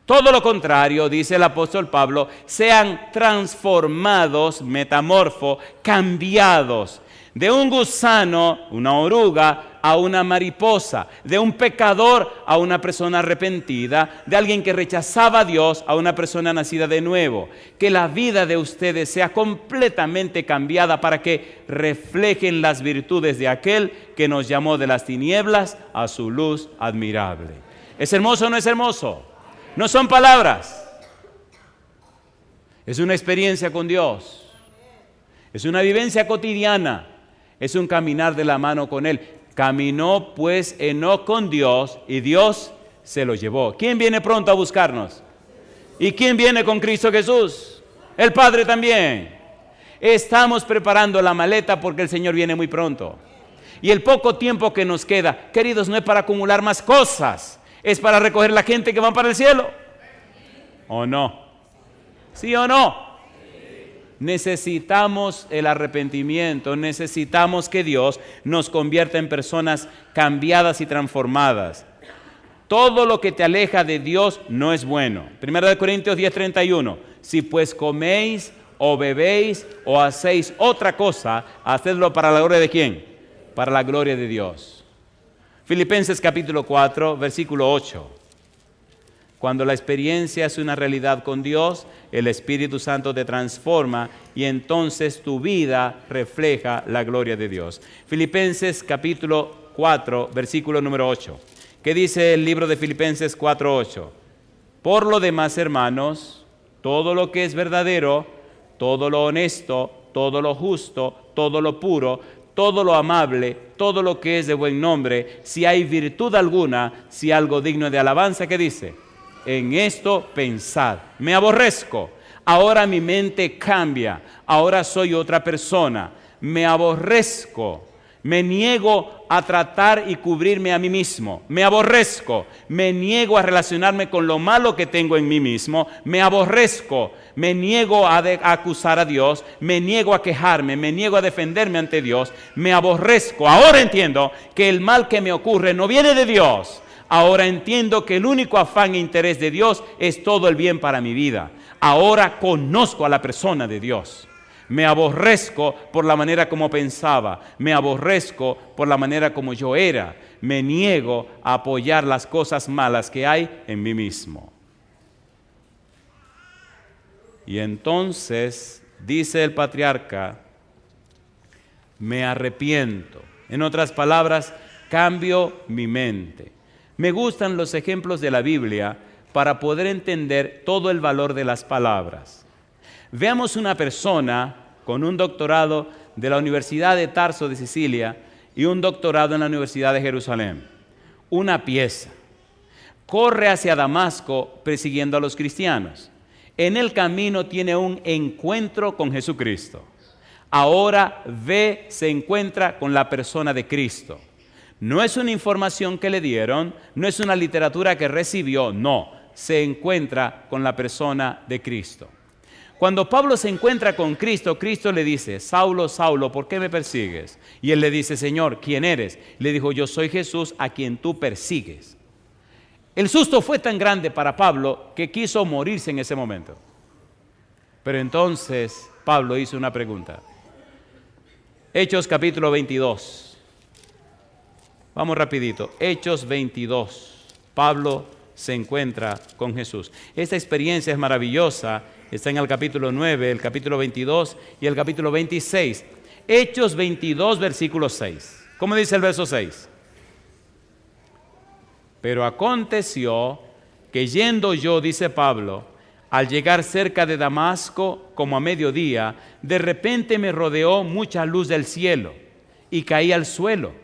Todo lo contrario, dice el apóstol Pablo, sean transformados, metamorfo, cambiados. De un gusano, una oruga, a una mariposa. De un pecador a una persona arrepentida. De alguien que rechazaba a Dios a una persona nacida de nuevo. Que la vida de ustedes sea completamente cambiada para que reflejen las virtudes de aquel que nos llamó de las tinieblas a su luz admirable. ¿Es hermoso o no es hermoso? No son palabras. Es una experiencia con Dios. Es una vivencia cotidiana. Es un caminar de la mano con Él. Caminó pues Enoc con Dios y Dios se lo llevó. ¿Quién viene pronto a buscarnos? ¿Y quién viene con Cristo Jesús? El Padre también. Estamos preparando la maleta porque el Señor viene muy pronto. Y el poco tiempo que nos queda, queridos, no es para acumular más cosas. Es para recoger la gente que va para el cielo. ¿O no? ¿Sí o no? Necesitamos el arrepentimiento, necesitamos que Dios nos convierta en personas cambiadas y transformadas. Todo lo que te aleja de Dios no es bueno. 1 Corintios 10:31. Si pues coméis o bebéis o hacéis otra cosa, hacedlo para la gloria de ¿quién? para la gloria de Dios. Filipenses capítulo 4, versículo 8. Cuando la experiencia es una realidad con Dios, el Espíritu Santo te transforma y entonces tu vida refleja la gloria de Dios. Filipenses capítulo 4, versículo número 8. ¿Qué dice el libro de Filipenses 4, 8? Por lo demás, hermanos, todo lo que es verdadero, todo lo honesto, todo lo justo, todo lo puro, todo lo amable, todo lo que es de buen nombre, si hay virtud alguna, si algo digno de alabanza, ¿qué dice? En esto pensad. Me aborrezco. Ahora mi mente cambia. Ahora soy otra persona. Me aborrezco. Me niego a tratar y cubrirme a mí mismo. Me aborrezco. Me niego a relacionarme con lo malo que tengo en mí mismo. Me aborrezco. Me niego a acusar a Dios. Me niego a quejarme. Me niego a defenderme ante Dios. Me aborrezco. Ahora entiendo que el mal que me ocurre no viene de Dios. Ahora entiendo que el único afán e interés de Dios es todo el bien para mi vida. Ahora conozco a la persona de Dios. Me aborrezco por la manera como pensaba. Me aborrezco por la manera como yo era. Me niego a apoyar las cosas malas que hay en mí mismo. Y entonces, dice el patriarca, me arrepiento. En otras palabras, cambio mi mente. Me gustan los ejemplos de la Biblia para poder entender todo el valor de las palabras. Veamos una persona con un doctorado de la Universidad de Tarso de Sicilia y un doctorado en la Universidad de Jerusalén. Una pieza. Corre hacia Damasco persiguiendo a los cristianos. En el camino tiene un encuentro con Jesucristo. Ahora se encuentra con la persona de Cristo. No es una información que le dieron, no es una literatura que recibió, no, se encuentra con la persona de Cristo. Cuando Pablo se encuentra con Cristo, Cristo le dice, Saulo, Saulo, ¿por qué me persigues? Y él le dice, Señor, ¿quién eres? Le dijo, yo soy Jesús a quien tú persigues. El susto fue tan grande para Pablo que quiso morirse en ese momento. Pero entonces Pablo hizo una pregunta. Hechos capítulo 22. Vamos rapidito. Hechos 22. Pablo se encuentra con Jesús. Esta experiencia es maravillosa. Está en el capítulo 9, el capítulo 22 y el capítulo 26. Hechos 22, versículo 6. ¿Cómo dice el verso 6? Pero aconteció que yendo yo, dice Pablo, al llegar cerca de Damasco, como a mediodía, de repente me rodeó mucha luz del cielo y caí al suelo.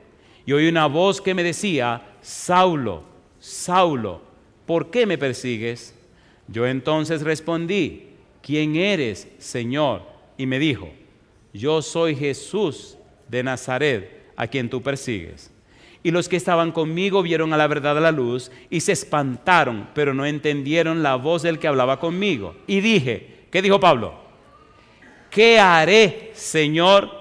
Y oí una voz que me decía, Saulo, Saulo, ¿por qué me persigues? Yo entonces respondí, ¿quién eres, Señor? Y me dijo, yo soy Jesús de Nazaret, a quien tú persigues. Y los que estaban conmigo vieron a la verdad a la luz y se espantaron, pero no entendieron la voz del que hablaba conmigo. Y dije, ¿qué dijo Pablo? ¿Qué haré, Señor?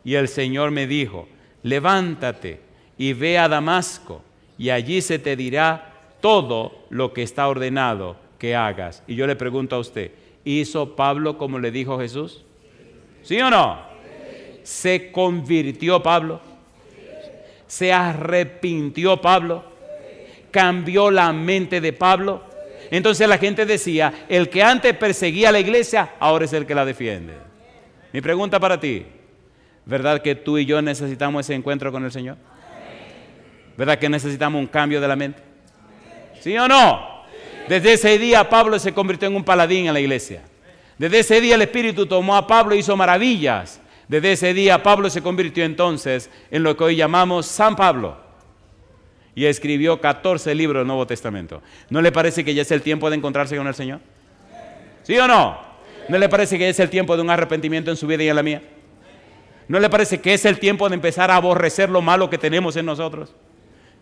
Y el Señor me dijo, levántate y ve a Damasco, y allí se te dirá todo lo que está ordenado que hagas. Y yo le pregunto a usted, ¿hizo Pablo como le dijo Jesús? ¿Sí o no? ¿Se convirtió Pablo? ¿Se arrepintió Pablo? ¿Cambió la mente de Pablo? Entonces la gente decía, el que antes perseguía a la iglesia, ahora es el que la defiende. Mi pregunta para ti, ¿verdad que tú y yo necesitamos ese encuentro con el Señor? ¿Verdad que necesitamos un cambio de la mente? ¿Sí o no? Desde ese día Pablo se convirtió en un paladín en la iglesia. Desde ese día el Espíritu tomó a Pablo e hizo maravillas. Desde ese día Pablo se convirtió entonces en lo que hoy llamamos San Pablo. Y escribió 14 libros del Nuevo Testamento. ¿No le parece que ya es el tiempo de encontrarse con el Señor? ¿Sí o no? ¿No le parece que ya es el tiempo de un arrepentimiento en su vida y en la mía? ¿No le parece que es el tiempo de empezar a aborrecer lo malo que tenemos en nosotros?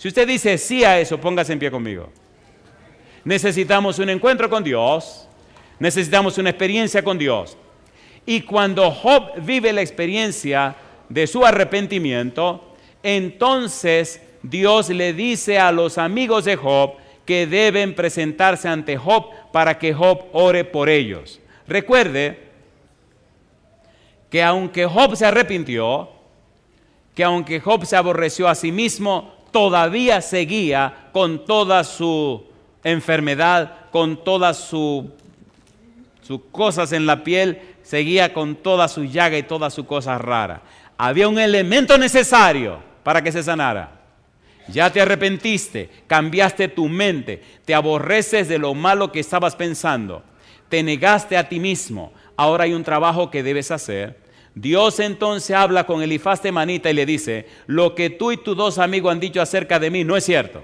Si usted dice sí a eso, póngase en pie conmigo. Necesitamos un encuentro con Dios. Necesitamos una experiencia con Dios. Y cuando Job vive la experiencia de su arrepentimiento, entonces Dios le dice a los amigos de Job que deben presentarse ante Job para que Job ore por ellos. Recuerde que aunque Job se arrepintió, que aunque Job se aborreció a sí mismo, todavía seguía con toda su enfermedad, con todas sus cosas en la piel, seguía con toda su llaga y todas sus cosas raras. Había un elemento necesario para que se sanara. Ya te arrepentiste, cambiaste tu mente, te aborreces de lo malo que estabas pensando, te negaste a ti mismo. Ahora hay un trabajo que debes hacer. Dios entonces habla con Elifaz temanita y le dice: lo que tú y tus dos amigos han dicho acerca de mí no es cierto.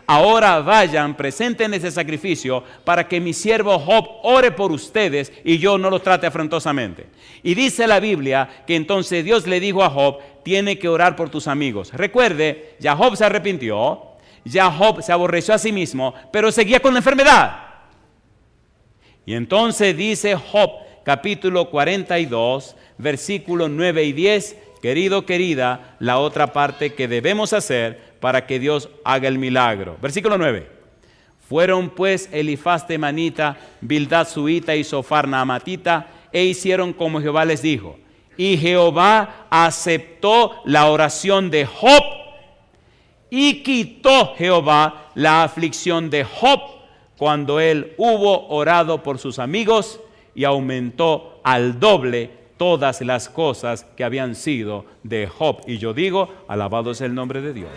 Ahora vayan, presenten ese sacrificio para que mi siervo Job ore por ustedes y yo no los trate afrentosamente. Y dice la Biblia que entonces Dios le dijo a Job: tiene que orar por tus amigos. Recuerde, ya Job se arrepintió, ya Job se aborreció a sí mismo, pero seguía con la enfermedad. Y entonces dice Job, capítulo 42, versículos 9 y 10, querido, querida, la otra parte que debemos hacer para que Dios haga el milagro. Versículo 9. Fueron pues Elifaz temanita, Bildad suita y Sofar naamatita, e hicieron como Jehová les dijo. Y Jehová aceptó la oración de Job, y quitó Jehová la aflicción de Job cuando él hubo orado por sus amigos, y aumentó al doble todas las cosas que habían sido de Job. Y yo digo, alabado es el nombre de Dios.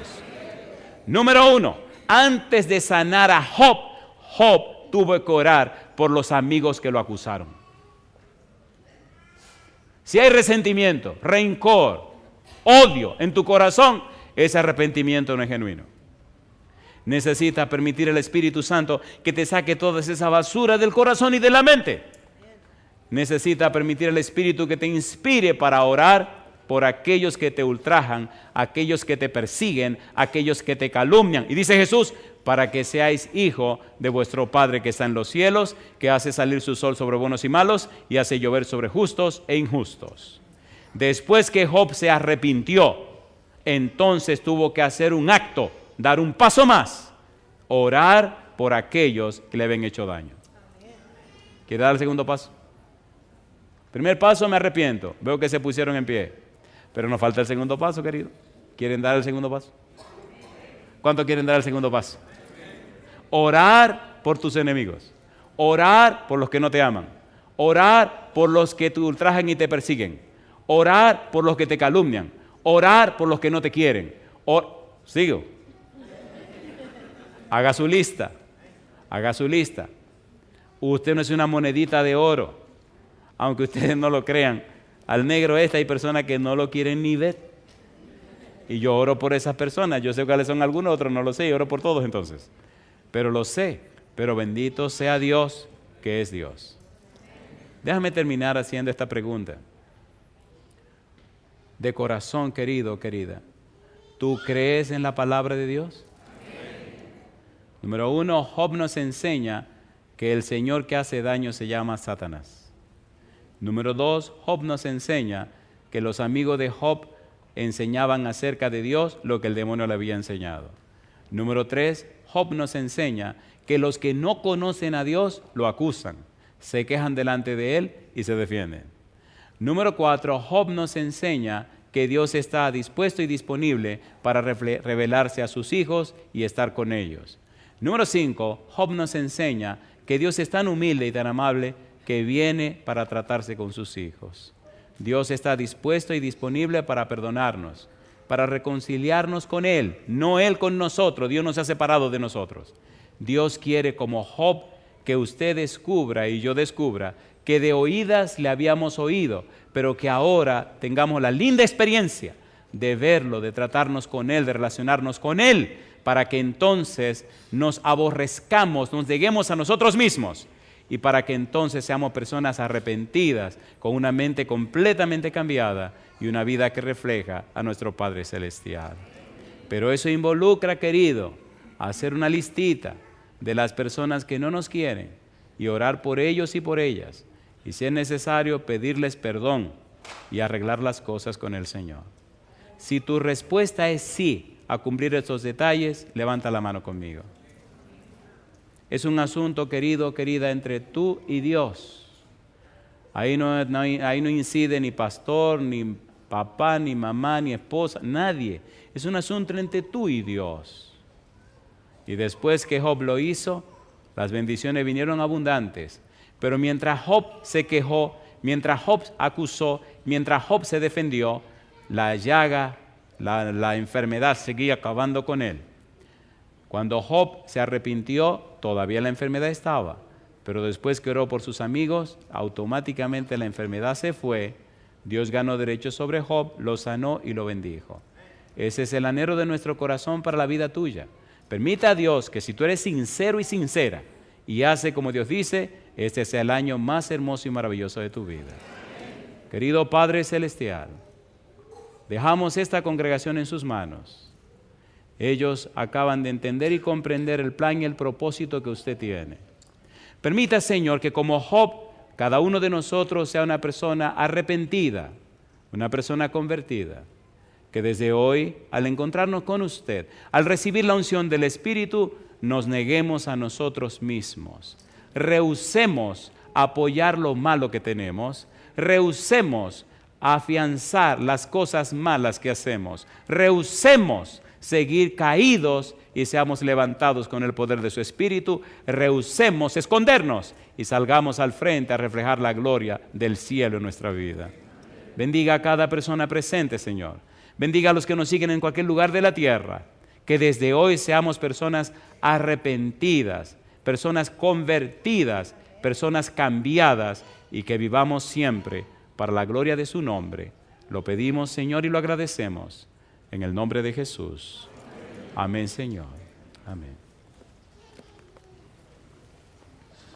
Número 1, antes de sanar a Job, Job tuvo que orar por los amigos que lo acusaron. Si hay resentimiento, rencor, odio en tu corazón, ese arrepentimiento no es genuino. Necesitas permitir al Espíritu Santo que te saque toda esa basura del corazón y de la mente. Necesitas permitir al Espíritu que te inspire para orar por aquellos que te ultrajan, aquellos que te persiguen, aquellos que te calumnian. Y dice Jesús, para que seáis hijo de vuestro Padre que está en los cielos, que hace salir su sol sobre buenos y malos, y hace llover sobre justos e injustos. Después que Job se arrepintió, entonces tuvo que hacer un acto, dar un paso más, orar por aquellos que le habían hecho daño. ¿Quiere dar el segundo paso? Primer paso, me arrepiento. Veo que se pusieron en pie. Pero nos falta el segundo paso, querido. ¿Quieren dar el segundo paso? ¿Cuántos quieren dar el segundo paso? Orar por tus enemigos. Orar por los que no te aman. Orar por los que te ultrajan y te persiguen. Orar por los que te calumnian. Orar por los que no te quieren. Sigo. Haga su lista. Haga su lista. Usted no es una monedita de oro. Aunque ustedes no lo crean, al negro hay personas que no lo quieren ni ver. Y yo oro por esas personas. Yo sé cuáles son algunos, otros no lo sé. Y oro por todos entonces. Pero lo sé. Pero bendito sea Dios, que es Dios. Déjame terminar haciendo esta pregunta. De corazón, querido, querida, ¿tú crees en la palabra de Dios? Número 1, Job nos enseña que el Señor que hace daño se llama Satanás. Número 2, Job nos enseña que los amigos de Job enseñaban acerca de Dios lo que el demonio le había enseñado. Número 3, Job nos enseña que los que no conocen a Dios lo acusan, se quejan delante de Él y se defienden. Número 4, Job nos enseña que Dios está dispuesto y disponible para revelarse a sus hijos y estar con ellos. Número 5, Job nos enseña que Dios es tan humilde y tan amable que viene para tratarse con sus hijos. Dios está dispuesto y disponible para perdonarnos, para reconciliarnos con Él, no Él con nosotros. Dios no se ha separado de nosotros. Dios quiere, como Job, que usted descubra y yo descubra que de oídas le habíamos oído, pero que ahora tengamos la linda experiencia de verlo, de tratarnos con Él, de relacionarnos con Él, para que entonces nos aborrezcamos, nos neguemos a nosotros mismos, y para que entonces seamos personas arrepentidas, con una mente completamente cambiada y una vida que refleja a nuestro Padre Celestial. Pero eso involucra, querido, hacer una listita de las personas que no nos quieren y orar por ellos y por ellas, y si es necesario pedirles perdón y arreglar las cosas con el Señor. Si tu respuesta es sí a cumplir estos detalles, levanta la mano conmigo. Es un asunto, querido, querida, entre tú y Dios. Ahí no incide ni pastor, ni papá, ni mamá, ni esposa, nadie. Es un asunto entre tú y Dios. Y después que Job lo hizo, las bendiciones vinieron abundantes. Pero mientras Job se quejó, mientras Job acusó, mientras Job se defendió, la llaga, la enfermedad seguía acabando con él. Cuando Job se arrepintió, todavía la enfermedad estaba. Pero después que oró por sus amigos, automáticamente la enfermedad se fue. Dios ganó derecho sobre Job, lo sanó y lo bendijo. Ese es el anhelo de nuestro corazón para la vida tuya. Permita a Dios que si tú eres sincero y sincera y hace como Dios dice, este sea el año más hermoso y maravilloso de tu vida. Querido Padre Celestial, dejamos esta congregación en sus manos. Ellos acaban de entender y comprender el plan y el propósito que usted tiene. Permita, Señor, que como Job, cada uno de nosotros sea una persona arrepentida, una persona convertida. Que desde hoy, al encontrarnos con usted, al recibir la unción del Espíritu, nos neguemos a nosotros mismos. Rehusemos apoyar lo malo que tenemos. Rehusemos afianzar las cosas malas que hacemos. Rehusemos seguir caídos y seamos levantados con el poder de su Espíritu. Rehusemos escondernos y salgamos al frente a reflejar la gloria del cielo en nuestra vida. Bendiga a cada persona presente, Señor. Bendiga a los que nos siguen en cualquier lugar de la tierra. Que desde hoy seamos personas arrepentidas, personas convertidas, personas cambiadas y que vivamos siempre para la gloria de su nombre. Lo pedimos, Señor, y lo agradecemos. En el nombre de Jesús. Amén, Señor. Amén.